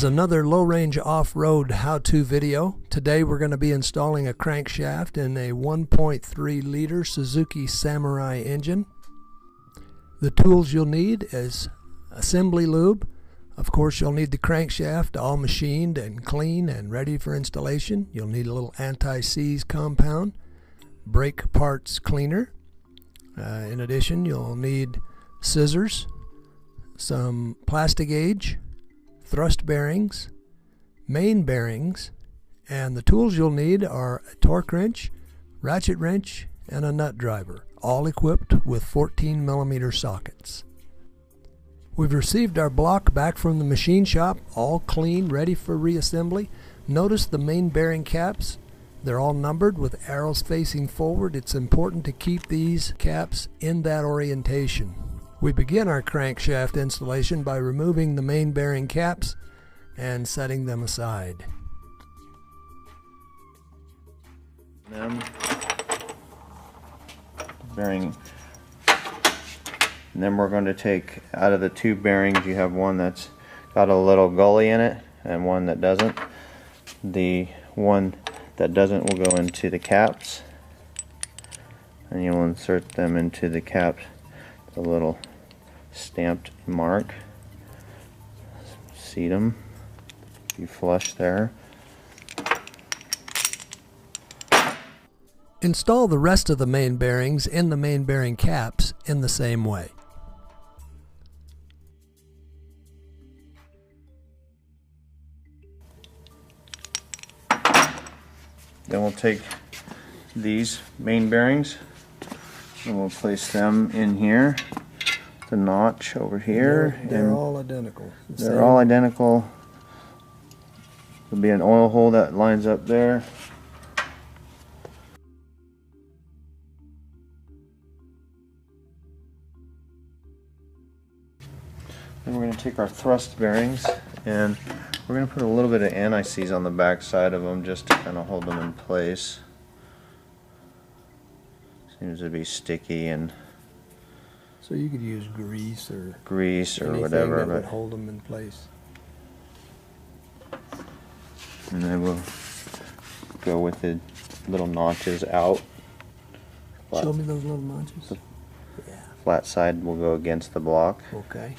another low range off-road how-to video. Today we're going to be installing a crankshaft in a 1.3 liter Suzuki Samurai engine. The tools you'll need is assembly lube. Of course, you'll need the crankshaft all machined and clean and ready for installation. You'll need a little anti-seize compound, brake parts cleaner. In addition, you'll need scissors, some plastic gauge, thrust bearings, main bearings, and the tools you'll need are a torque wrench, ratchet wrench, and a nut driver, all equipped with 14mm sockets. We've received our block back from the machine shop, all clean, ready for reassembly. Notice the main bearing caps. They're all numbered with arrows facing forward. It's important to keep these caps in that orientation. We begin our crankshaft installation by removing the main bearing caps and setting them aside. Bearing. And then we're going to take out of the two bearings, you have one that's got a little gully in it and one that doesn't. The one that doesn't will go into the caps, and you'll insert them into the caps, the little stamped mark. Seat them. You flush there. Install the rest of the main bearings in the main bearing caps in the same way. Then we'll take these main bearings and we'll place them in here. The notch over here. They're all identical. They're all identical. There'll be an oil hole that lines up there. Then we're going to take our thrust bearings and we're going to put a little bit of anti-seize on the back side of them just to kind of hold them in place. Seems to be sticky, and so you could use grease or whatever that would hold them in place. And then we'll go with the little notches out. Show me those little notches. Yeah. Flat side will go against the block. Okay.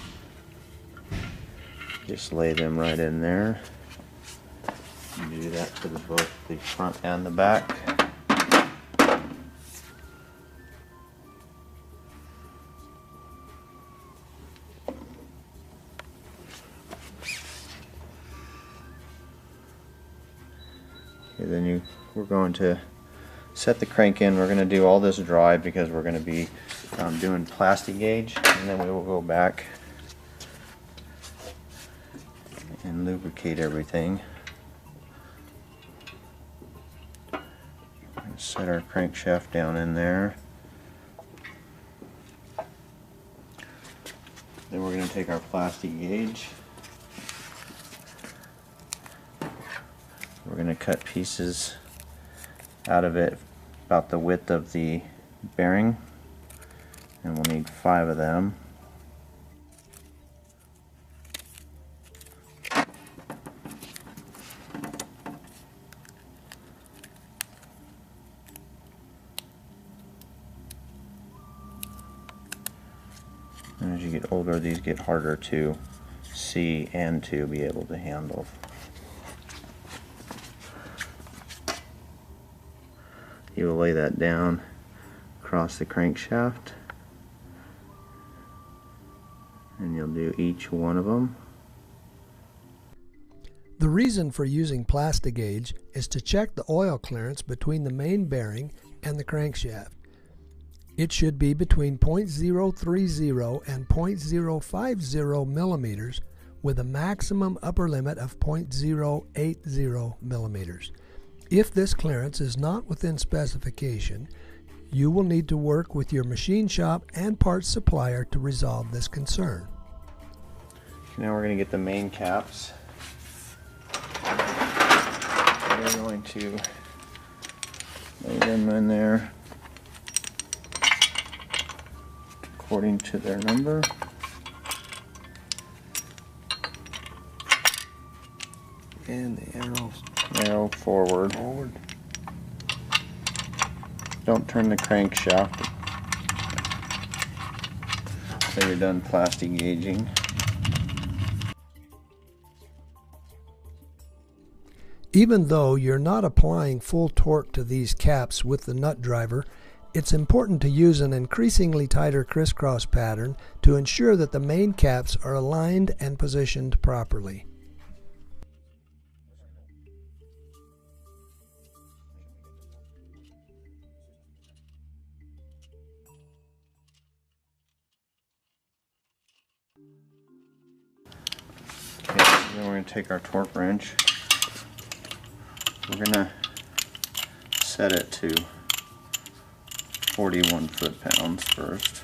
Just lay them right in there. You do that to both the front and the back. Okay, then we're going to set the crank in. We're going to do all this dry because we're going to be doing plastic gauge, and then we will go back and lubricate everything. Set our crankshaft down in there. Then we're going to take our plastic gauge. We're going to cut pieces out of it about the width of the bearing, and we'll need 5 of them. And as you get older, these get harder to see and to be able to handle. You will lay that down across the crankshaft, and you'll do each one of them. The reason for using plastic gauge is to check the oil clearance between the main bearing and the crankshaft. It should be between 0.030 and 0.050 millimeters with a maximum upper limit of 0.080 millimeters. If this clearance is not within specification, you will need to work with your machine shop and parts supplier to resolve this concern. Now we're going to get the main caps. We're going to lay them in there according to their number. And the arrow forward. Don't turn the crankshaft until you're done plastic gauging. Even though you're not applying full torque to these caps with the nut driver, it's important to use an increasingly tighter crisscross pattern to ensure that the main caps are aligned and positioned properly. Okay, so then we're going to take our torque wrench. We're going to set it to 41 foot-pounds first.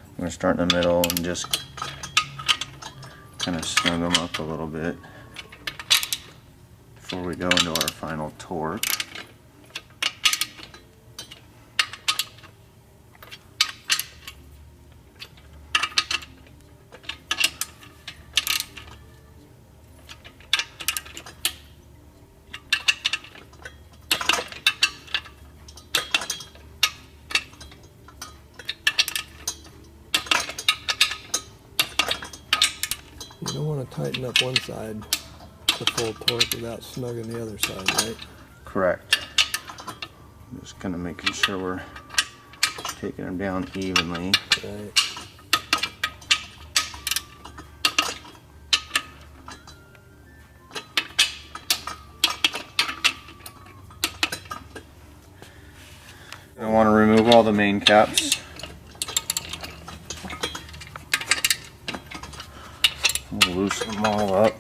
I'm going to start in the middle and just kind of snug them up a little bit before we go into our final torque. You don't want to tighten up one side to full torque without snugging the other side, right? Correct. I'm just kind of making sure we're taking them down evenly. Right. I want to remove all the main caps. We'll loosen them all up.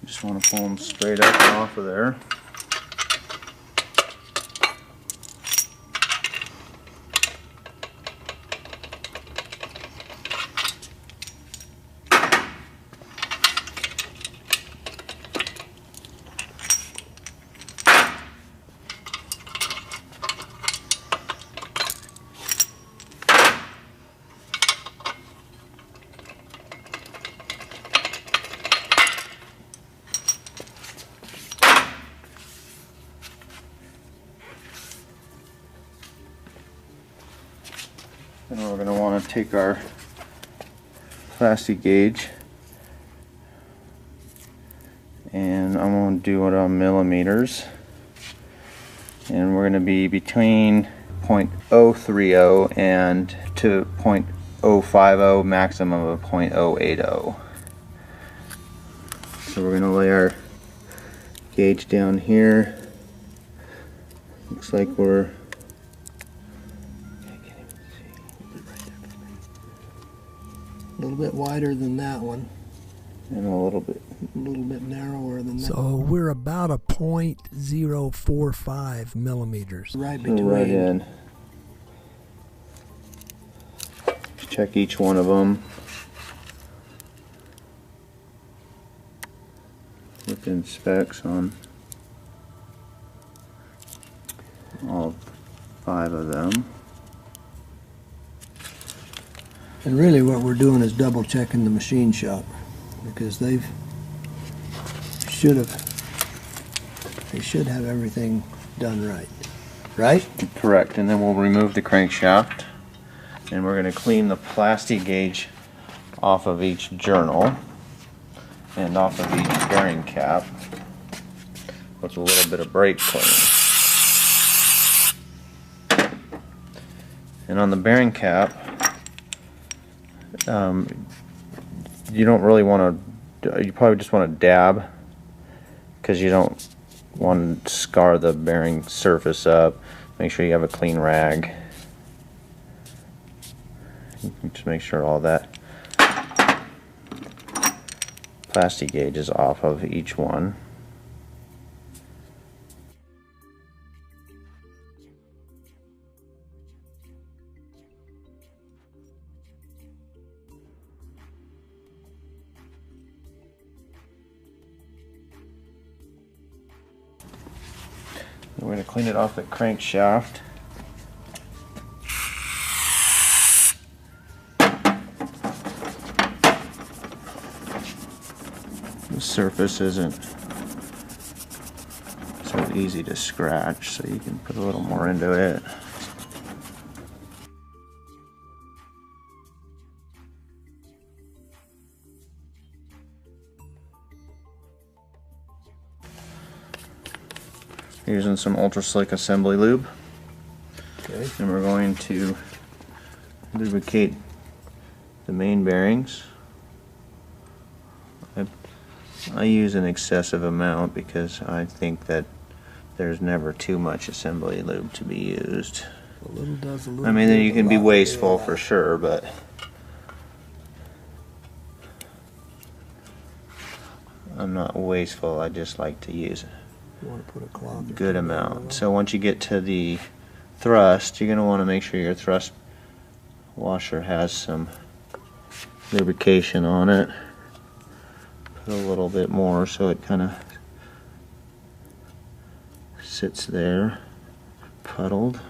Just want to pull them straight up and off of there. And we're going to want to take our plastic gauge, and I'm going to do it on millimeters, and we're going to be between 0.030 and to 0.050, maximum of 0.080. So we're going to lay our gauge down here. Looks like we're A little bit wider than that one. and a little bit narrower than that. So we're about a 0.045 millimeters. Right between. right in. Check each one of them within specs on all 5 of them. And really what we're doing is double checking the machine shop, because they should have everything done right. Right? Correct. And then we'll remove the crankshaft, and we're going to clean the plastic gauge off of each journal and off of each bearing cap with a little bit of brake clean. And on the bearing cap, you don't really want to, you probably just want to dab, because you don't want to scar the bearing surface up, make sure you have a clean rag. Just make sure all that plastic gauge is off of each one. We're going to clean it off the crankshaft. The surface isn't so easy to scratch, so you can put a little more into it. Using some ultra slick assembly lube. Okay. And we're going to lubricate the main bearings. I use an excessive amount because I think that there's never too much assembly lube to be used. A little does a little. I mean, you can be wasteful for sure, but I'm not wasteful. I just like to use You want to put a cloth a good amount. So once you get to the thrust, you're going to want to make sure your thrust washer has some lubrication on it. Put a little bit more so it kind of sits there puddled.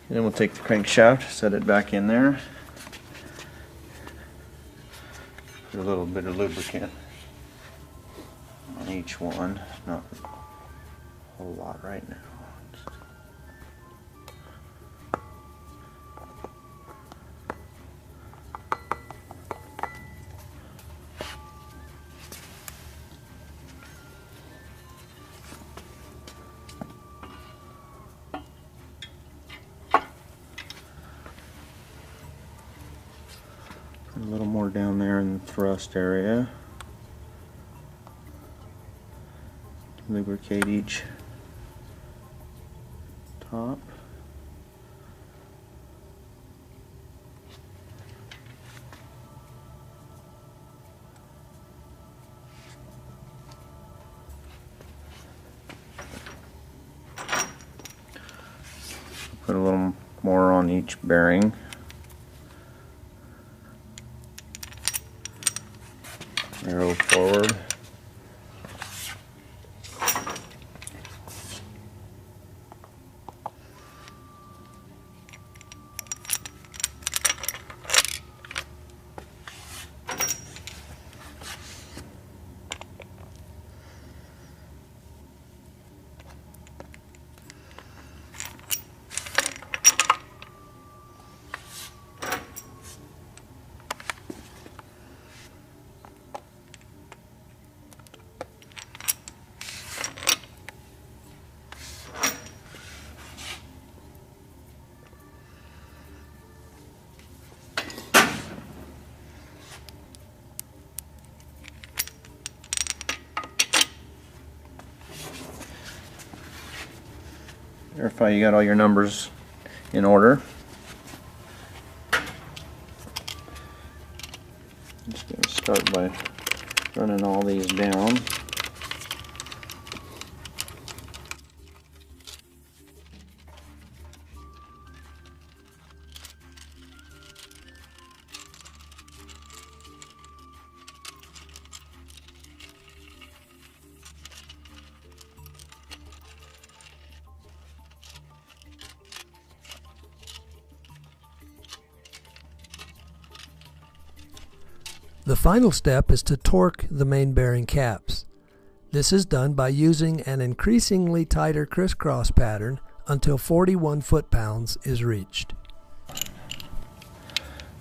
And then we'll take the crankshaft, set it back in there. Put a little bit of lubricant on each one, not a whole lot right now. A little more down there in the thrust area. Lubricate each top. Put a little more on each bearing. Arrow forward. Verify you got all your numbers in order. I'm just going to start by running all these down. The final step is to torque the main bearing caps. This is done by using an increasingly tighter crisscross pattern until 41 foot-pounds is reached. I'm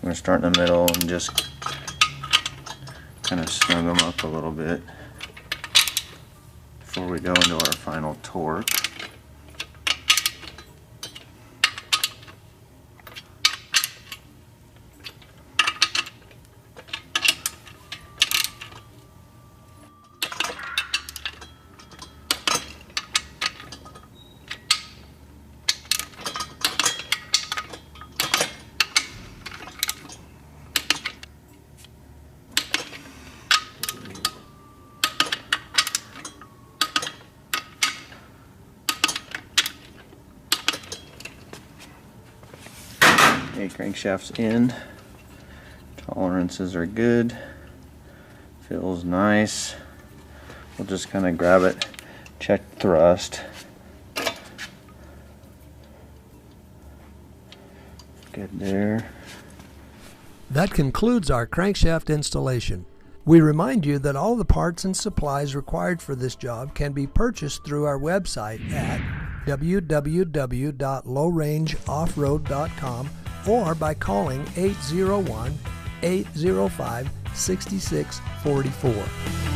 going to start in the middle and just kind of snug them up a little bit before we go into our final torque. Okay, crankshaft's in. Tolerances are good. Feels nice. We'll just kind of grab it, check thrust. Good there. That concludes our crankshaft installation. We remind you that all the parts and supplies required for this job can be purchased through our website at www.lowrangeoffroad.com or by calling 801-805-6644.